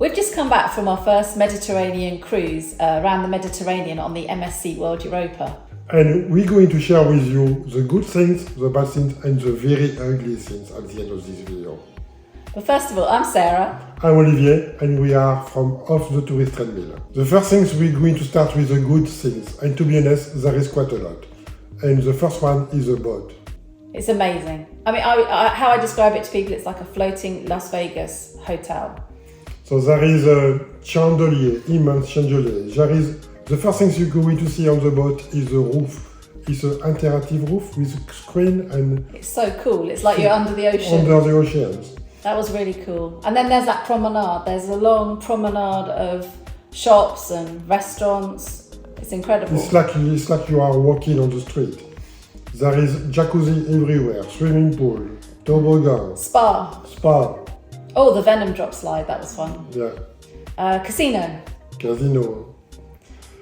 We've just come back from our first Mediterranean cruise around the Mediterranean on the MSC World Europa. And we're going to share with you the good things, the bad things, and the very ugly things at the end of this video. But first of all, I'm Sarah. I'm Olivier, and we are from Off the Tourist Treadmill. The first things we're going to start with the good things, and to be honest, there is quite a lot. And the first one is a boat. It's amazing. I mean, how I describe it to people, it's like a floating Las Vegas hotel. So there is a chandelier, immense chandelier. The first things you're going to see on the boat is the roof. It's an interactive roof with a screen and... It's so cool. It's like you're under the ocean. Under the oceans. That was really cool. And then there's that promenade. There's a long promenade of shops and restaurants. It's incredible. It's like you are walking on the street. There is jacuzzi everywhere, swimming pool, toboggan. Spa. Oh, the Venom drop slide. That was fun. Yeah. Casino.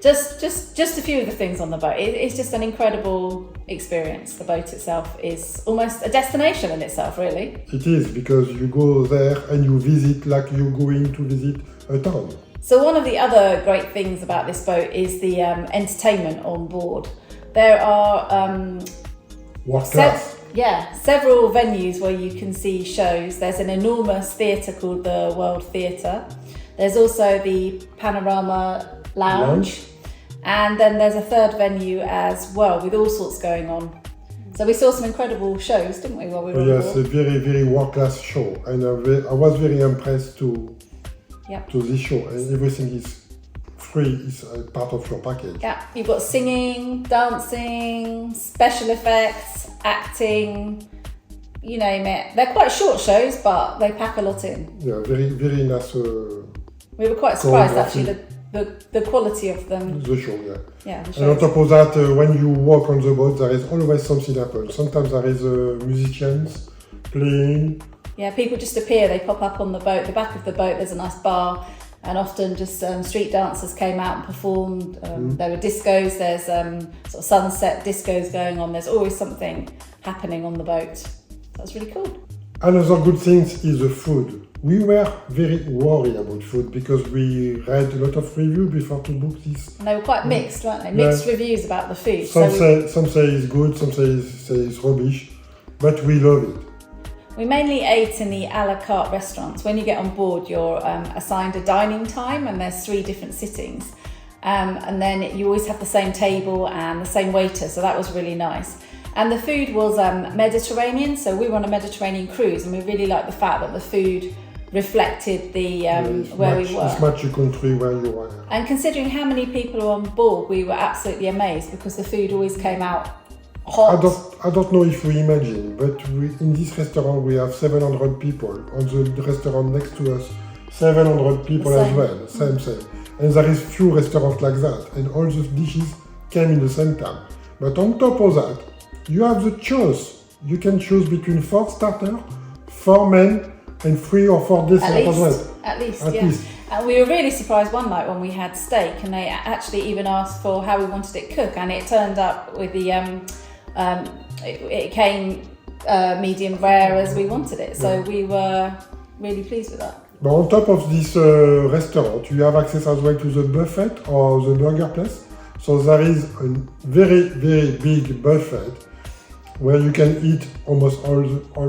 Just a few of the things on the boat. It's just an incredible experience. The boat itself is almost a destination in itself, really. It is, because you go there and you visit like you're going to visit a town. So one of the other great things about this boat is the entertainment on board. There are several venues where you can see shows. There's an enormous theatre called the World Theatre. There's also the Panorama Lounge. And then there's a third venue as well with all sorts going on. So we saw some incredible shows, didn't we, while we were on board? Yes, a very, very world-class show. And I was very impressed to this show. And everything is free, it's a part of your package. Yeah, you've got singing, dancing, special effects, acting, you name it. They're quite short shows, but they pack a lot in. Yeah, very, very nice. We were quite surprised, actually, the quality of them. The show, yeah. Yeah, the show. And on top of that, when you walk on the boat, there is always something happen. Sometimes there is musicians playing. Yeah, people just appear, they pop up on the boat. The back of the boat, there's a nice bar, and often just street dancers came out and performed. There were discos, there's sort of sunset discos going on. There's always something happening on the boat. That's really cool. Another good thing is the food. We were very worried about food because we read a lot of reviews before to book this. And they were quite mixed, weren't they? Mixed reviews about the food. Some say it's good, some say it's rubbish, but we love it. We mainly ate in the a la carte restaurants. When you get on board, you're assigned a dining time, and there's 3 different sittings. And then you always have the same table and the same waiter, so that was really nice. And the food was Mediterranean, so we were on a Mediterranean cruise, and we really liked the fact that the food reflected the where we were. It's much a country where you are. And considering how many people are on board, we were absolutely amazed because the food always came out hot. I don't know if we imagine, but in this restaurant we have 700 people. On the restaurant next to us, 700 people as well. Same. And there is few restaurants like that, and all the dishes came in the same time. But on top of that, you have the choice. You can choose between 4 starters, 4 men, and 3 or 4 desserts as well. At least. And we were really surprised one night when we had steak, and they actually even asked for how we wanted it cooked, and it turned up with the it came medium rare as we wanted it. So we were really pleased with that. But on top of this restaurant, you have access as well to the buffet or the burger place. So there is a very, very big buffet where you can eat almost all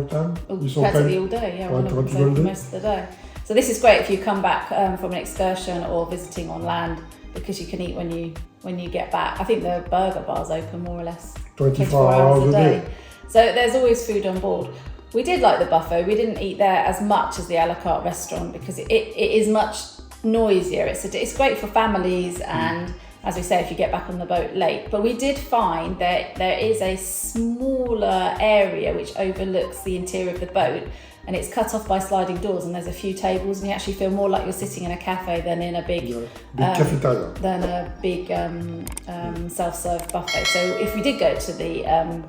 time. Practically all day, one of them open most of the day. So this is great if you come back from an excursion or visiting on land, because you can eat when you get back. I think the burger bar's open more or less 24 hours a day. So there's always food on board. We did like the buffet. We didn't eat there as much as the a la carte restaurant because it is much noisier. It's great for families and, as we say, if you get back on the boat late. But we did find that there is a smaller area which overlooks the interior of the boat, and it's cut off by sliding doors, and there's a few tables, and you actually feel more like you're sitting in a cafe than in a big cafeteria. Than a big self-serve buffet. So if we did go to the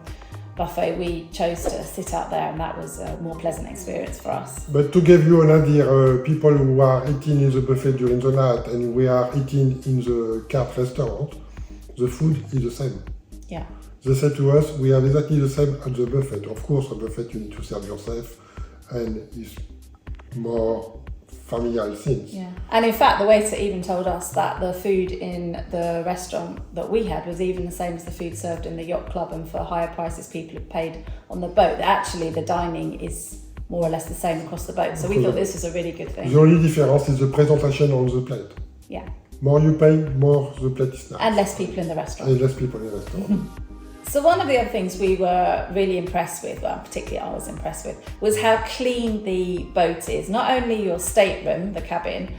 buffet, we chose to sit out there, and that was a more pleasant experience for us. But to give you an idea, people who are eating in the buffet during the night and we are eating in the carte restaurant, the food is the same. Yeah. They said to us, we have exactly the same at the buffet. Of course, at the buffet you need to serve yourself, and it's more familial things. Yeah, and in fact, the waiter even told us that the food in the restaurant that we had was even the same as the food served in the yacht club, and for higher prices people had paid on the boat. Actually, the dining is more or less the same across the boat. So we thought this was a really good thing. The only difference is the presentation on the plate. Yeah. More you pay, more the plate is nice. And less people in the restaurant. And less people in the restaurant. So one of the other things we were really impressed with, well, particularly I was impressed with, was how clean the boat is. Not only your stateroom, the cabin,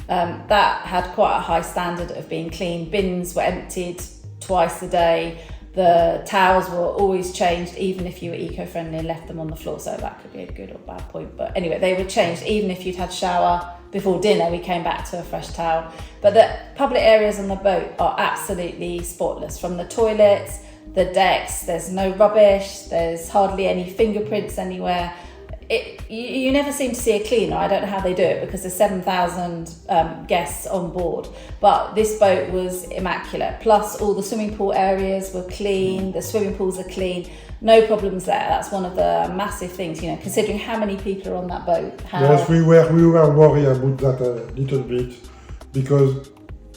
that had quite a high standard of being clean. Bins were emptied twice a day. The towels were always changed, even if you were eco-friendly and left them on the floor. So that could be a good or bad point. But anyway, they were changed. Even if you'd had shower before dinner, we came back to a fresh towel. But the public areas on the boat are absolutely spotless. From the toilets, the decks, there's no rubbish, there's hardly any fingerprints anywhere. You never seem to see a cleaner. I don't know how they do it because there's 7,000 guests on board. But this boat was immaculate. Plus all the swimming pool areas were clean, the swimming pools are clean, no problems there. That's one of the massive things, you know, considering how many people are on that boat. Yes, we were worried about that a little bit because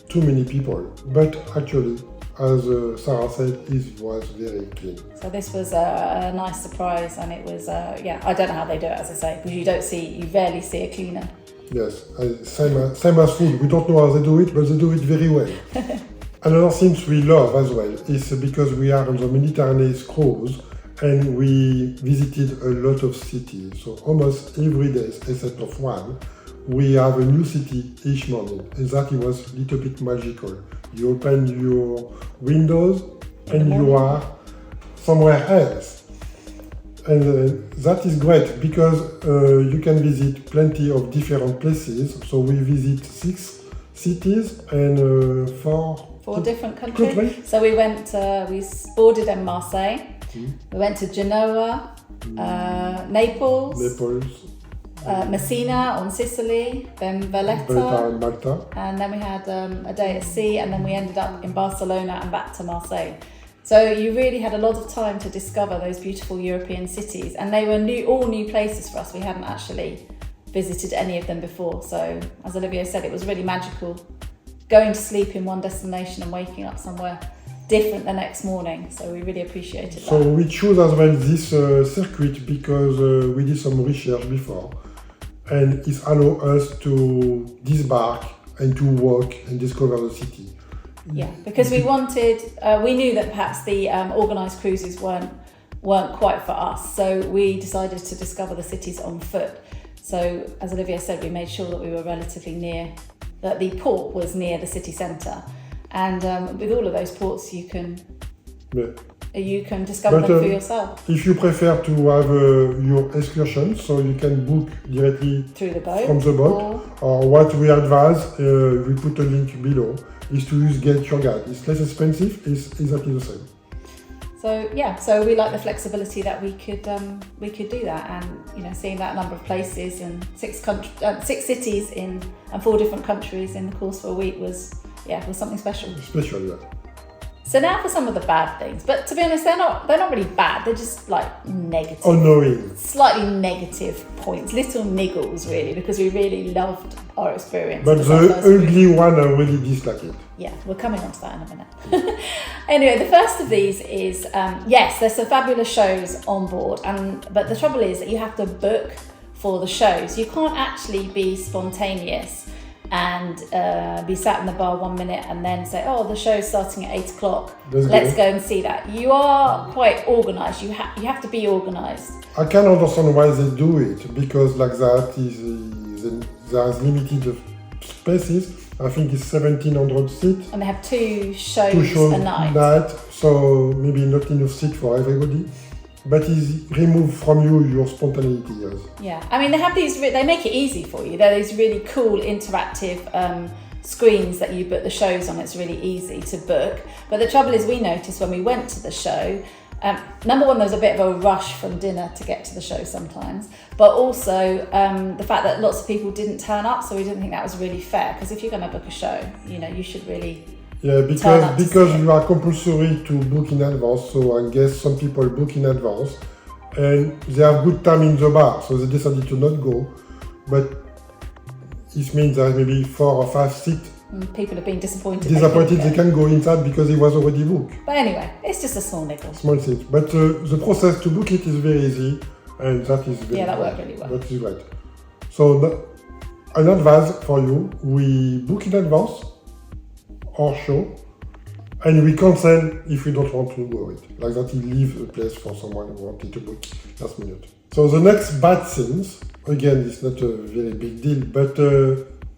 too many people. But actually, as Sarah said, it was very clean. So this was a nice surprise, and it was, I don't know how they do it, as I say, because you rarely see a cleaner. Yes, same as food. We don't know how they do it, but they do it very well. Another thing we love as well is because we are on the Mediterranean cruise and we visited a lot of cities. So almost every day, except of one, we have a new city each morning, and that was a little bit magical. You open your windows and you are somewhere else. And that is great because you can visit plenty of different places. So we visit 6 cities and 4 different countries. So we boarded in Marseille, we went to Genoa, Naples, Messina on Sicily, then Valletta and Malta. And then we had a day at sea, and then we ended up in Barcelona and back to Marseille. So you really had a lot of time to discover those beautiful European cities, and they were all new places for us. We hadn't actually visited any of them before. So as Olivia said, it was really magical going to sleep in one destination and waking up somewhere different the next morning. So we really appreciated that. So we chose as well this circuit because we did some research before, and it allows us to disembark and to walk and discover the city. Yeah, because we knew that perhaps the organised cruises weren't quite for us, so we decided to discover the cities on foot. So as Olivia said, we made sure that we were relatively near, that the port was near the city centre, and with all of those ports you can discover them for yourself. If you prefer to have your excursion, so you can book directly through the boat from the boat, or what we advise, we put a link below, is to use Get Your Guide. It's less expensive, it's exactly the same. So we like the flexibility that we could do that, and seeing that number of places and 6 cities and 4 different countries in the course of a week was something special. Special, yeah. So now for some of the bad things, but to be honest, they're not really bad. They're just like negative, annoying, slightly negative points, little niggles really, because we really loved our experience. But the ugly one, I really dislike it. Yeah, we're coming on to that in a minute. Anyway, the first of these is yes, there's some fabulous shows on board, but the trouble is that you have to book for the shows. You can't actually be spontaneous and be sat in the bar 1 minute and then say, the show's starting at 8 o'clock. Let's go and see that. You are quite organised. You have to be organised. I can understand why they do it, because like that there's limited spaces. I think it's 1,700 seats. And they have 2 shows a night. So maybe not enough seat for everybody. But it's removed from you your spontaneity, yes. Yeah, I mean, they have they make it easy for you. There are these really cool interactive screens that you book the shows on. It's really easy to book. But the trouble is, we noticed when we went to the show, number one, there was a bit of a rush from dinner to get to the show sometimes. But also the fact that lots of people didn't turn up, so we didn't think that was really fair. Because if you're going to book a show, you should really... Yeah, because you are compulsory to book in advance, so I guess some people book in advance and they have good time in the bar, so they decided to not go. But it means there are maybe 4 or 5 seats. People have been disappointed. They can go inside because it was already booked. But anyway, it's just a small niggle. Small seat. But the process to book it is very easy, and that is very that worked really well. That is right. So an advice for you, we book in advance our show, and we cancel if we don't want to go it. Like that, we leave the place for someone who wanted to book last minute. So the next bad things, again, it's not a very big deal, but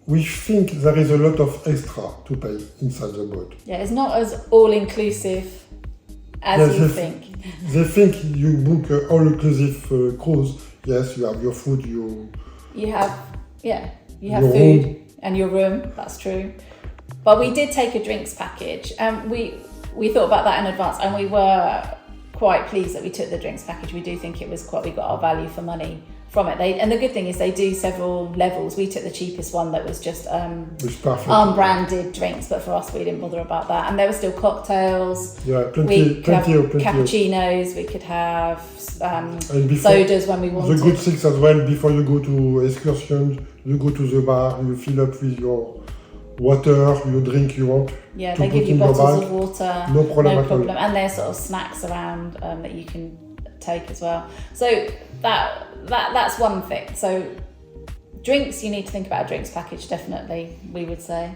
we think there is a lot of extra to pay inside the boat. Yeah, it's not as all-inclusive as you think. They think you book an all-inclusive cruise. Yes, you have your food, you have your food room. And your room. That's true. But we did take a drinks package, and we thought about that in advance, and we were quite pleased that we took the drinks package. We do think it was we got our value for money from it. And the good thing is they do several levels. We took the cheapest one that was just unbranded drinks, but for us we didn't bother about that. And there were still cocktails. Yeah, plenty of cappuccinos. We could have sodas when we wanted. The good things as well. Before you go to excursion, you go to the bar, you fill up with your water, you drink you want. Yeah, they give you bottles of water. No problem. And there's sort of snacks around that you can take as well. So that's one thing. So drinks, you need to think about a drinks package, definitely, we would say.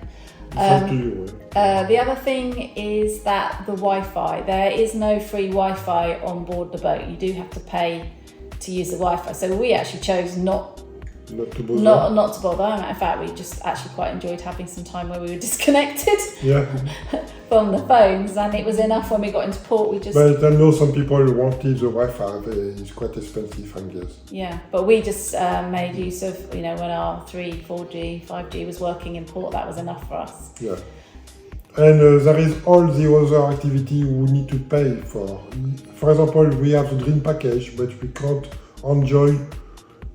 The other thing is that the Wi-Fi, there is no free Wi-Fi on board the boat. You do have to pay to use the Wi-Fi. So we actually chose not to bother. In fact, we just actually quite enjoyed having some time where we were disconnected from the phones, and it was enough when we got into port. But I know some people wanted the Wi-Fi. It's quite expensive, I guess. Yeah, but we just made use of, when our 3, 4G, 5G was working in port, that was enough for us. Yeah. And there is all the other activity we need to pay for. For example, we have the drink package, but we can't enjoy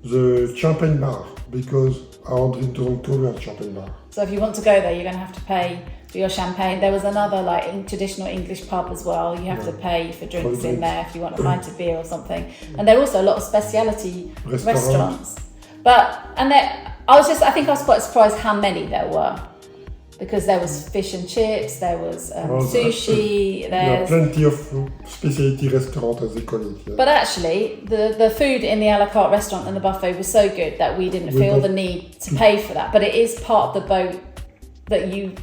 the champagne bar because our drink doesn't cover champagne bar. So if you want to go there, you're going to have to pay for your champagne. There was another traditional English pub as well. You have to pay for drinks in there if you want a pint of beer or something. And there are also a lot of speciality restaurants. I think I was quite surprised how many there were. Because there was fish and chips, there was sushi, there's plenty of specialty restaurants, as they call it. Yeah. But actually, the food in the a la carte restaurant and the buffet was so good that we didn't feel the need to pay for that. But it is part of the boat that you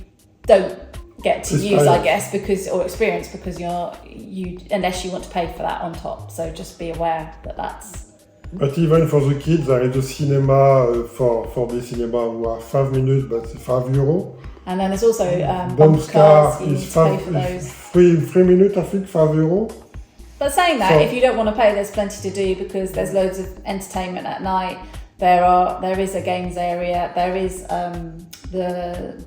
don't get to use, I guess, or experience, because unless you want to pay for that on top. So just be aware that that's. But even for the kids, there is a cinema for the cinema who are 5 minutes, but €5. And then there's also bump cars, you need to pay for those. 3 minutes, I think, €5. But saying that, if you don't want to pay, there's plenty to do because there's loads of entertainment at night. There is a games area. There is the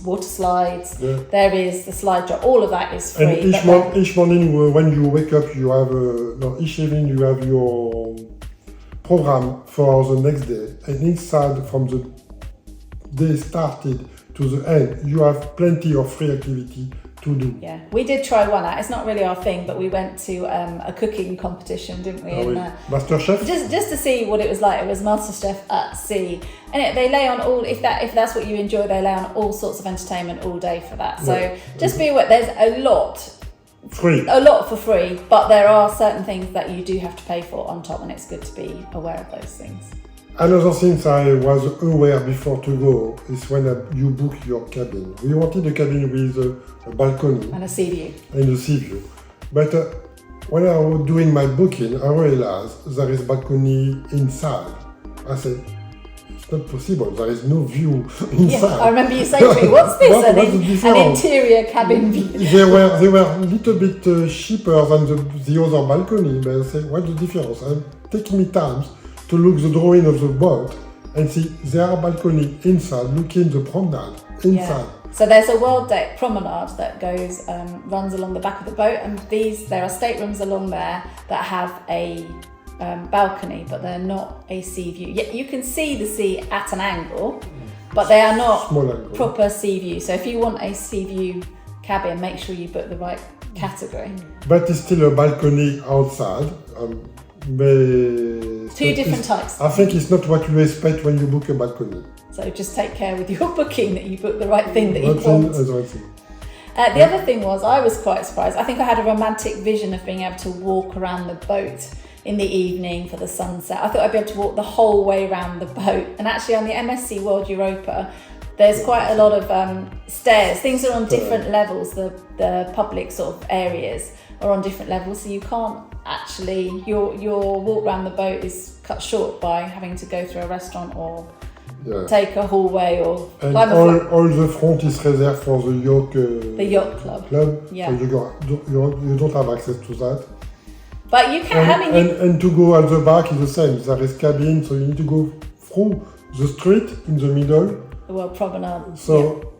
water slides. Yeah. There is the slide drop. All of that is free. And each morning when you wake up, you have each evening you have your program for the next day. And inside, from the day started to the end, you have plenty of free activity to do. Yeah, we did try one out. It's not really our thing, but we went to a cooking competition, didn't we? MasterChef. Just to see what it was like. It was MasterChef at sea, and they lay on all. If that's what you enjoy, they lay on all sorts of entertainment all day for that. So just be aware. There's a lot for free, but there are certain things that you do have to pay for on top, and it's good to be aware of those things. Another thing I was aware before to go is when you book your cabin. We wanted a cabin with a balcony and a sea view. But when I was doing my booking, I realized there is balcony inside. I said, it's not possible. There is no view inside. Yeah, I remember you saying to me, "What's this? An interior cabin view." They were a little bit cheaper than the other balcony. But I said, what's the difference? And taking me time to look the drawing of the boat and see there are balcony inside, looking the promenade inside. Yeah. So there's a world deck promenade that runs along the back of the boat, and there are staterooms along there that have a balcony, but they're not a sea view. You can see the sea at an angle, but they are not proper sea view. So if you want a sea view cabin, make sure you book the right category. But it's still a balcony outside. but Two different types. I think it's not what you expect when you book a balcony. So just take care with your booking that you book the right thing that you Right thing want. as right thing. The other thing was, I was quite surprised. I think I had a romantic vision of being able to walk around the boat in the evening for the sunset. I thought I'd be able to walk the whole way around the boat. And actually on the MSC World Europa, there's quite a lot of stairs. Things are on different levels. The public sort of areas are on different levels, so you can't actually, your walk around the boat is cut short by having to go through a restaurant or take a hallway or climb a all the front is reserved for the yacht club. Yeah. So you don't have access to that. But you can, and to go at the back is the same. There is cabin, so you need to go through the street in the middle. The World Promenade. So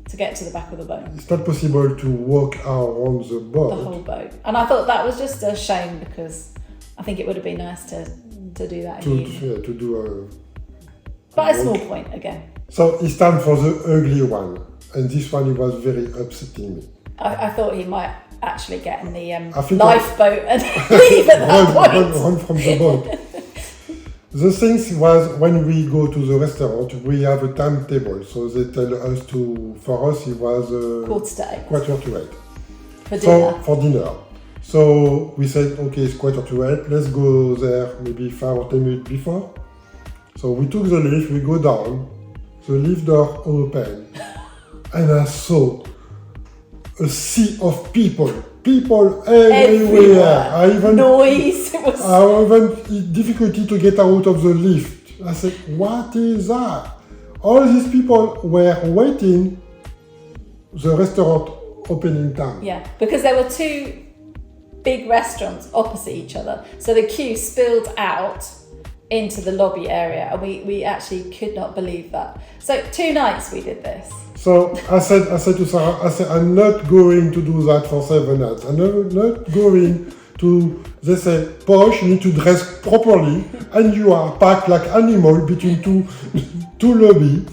to get to the back of the boat. It's not possible to walk around the boat. The whole boat. And I thought that was just a shame because I think it would have been nice to do that in the evening. To do But a small point again. So it's time for the ugly one. And this one was very upsetting me. I thought he might actually get in the lifeboat and leave at that point. Run from the boat. The thing was, when we go to the restaurant, we have a timetable. So they tell us for us, it was 7:45. For dinner. For dinner. So we said, okay, it's 7:45. Let's go there maybe 5 or 10 minutes before. So we took the lift, we go down, the lift door open, and I saw a sea of people everywhere. Noise. I even difficulty to get out of the lift. I said, what is that? All these people were waiting the restaurant opening time. Yeah, because there were two big restaurants opposite each other. So the queue spilled out into the lobby area, and we actually could not believe that. So 2 nights we did this. So I said to Sarah, I'm not going to do that for 7 nights. I'm not going to, they say, posh, you need to dress properly, and you are packed like animal between two lobby.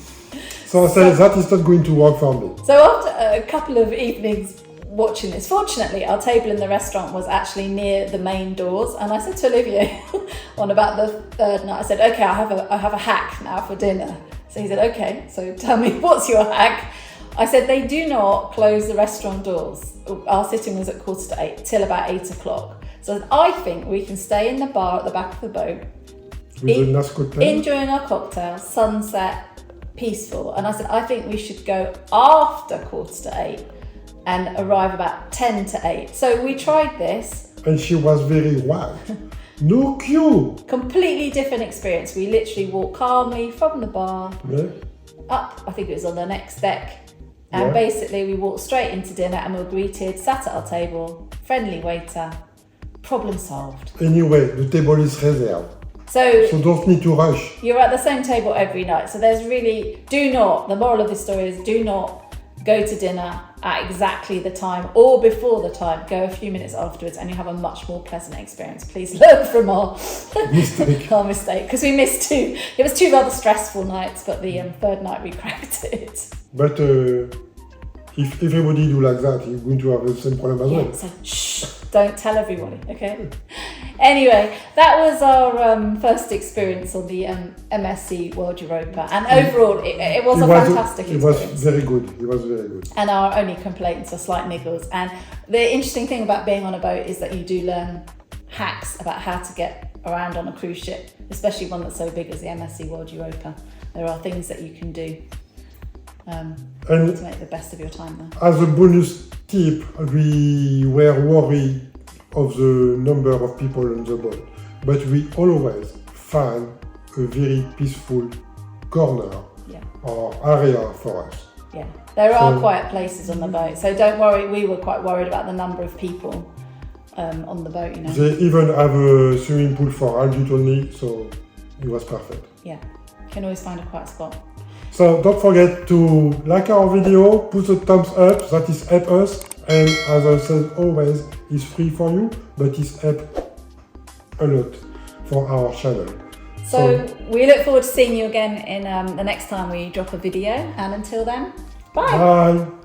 So I said, that is not going to work for me. So after a couple of evenings watching this, fortunately our table in the restaurant was actually near the main doors, and I said to Olivier on about the 3rd night, I said, okay, I have a hack now for dinner. So he said, okay, so tell me, what's your hack? I said, they do not close the restaurant doors. Our sitting was at 7:45 till about 8 o'clock. So I think we can stay in the bar at the back of the boat, enjoying our cocktails, sunset, peaceful. And I said, I think we should go after 7:45 and arrive about 10 to 8. So we tried this. And she was very wild. No queue. Completely different experience. We literally walked calmly from the bar up, I think it was on the next deck. And basically we walked straight into dinner and we were greeted, sat at our table, friendly waiter, problem solved. Anyway, the table is reserved. So don't need to rush. You're at the same table every night. So there's really, the moral of this story is do not go to dinner at exactly the time or before the time. Go a few minutes afterwards and you have a much more pleasant experience. Please learn from our mistake, because we missed 2. It was 2 rather stressful nights, but the 3rd night we cracked it. But if everybody do like that, you're going to have the same problem as well. So shh, don't tell everybody, okay? Anyway, that was our first experience on the MSC World Europa, and overall it was a fantastic experience. It was very good. It was very good. And our only complaints are slight niggles. And the interesting thing about being on a boat is that you do learn hacks about how to get around on a cruise ship, especially one that's so big as the MSC World Europa. There are things that you can do to make the best of your time there. As a bonus tip, we were worried of the number of people on the boat, but we always find a very peaceful corner or area for us. Yeah, there are quiet places on the boat, so don't worry. We were quite worried about the number of people on the boat, They even have a swimming pool for adults only, so it was perfect. Yeah, you can always find a quiet spot. So don't forget to like our video, put a thumbs up, that is help us. And as I said always, it's free for you, but it's help a lot for our channel. So we look forward to seeing you again in the next time we drop a video. And until then, bye. Bye.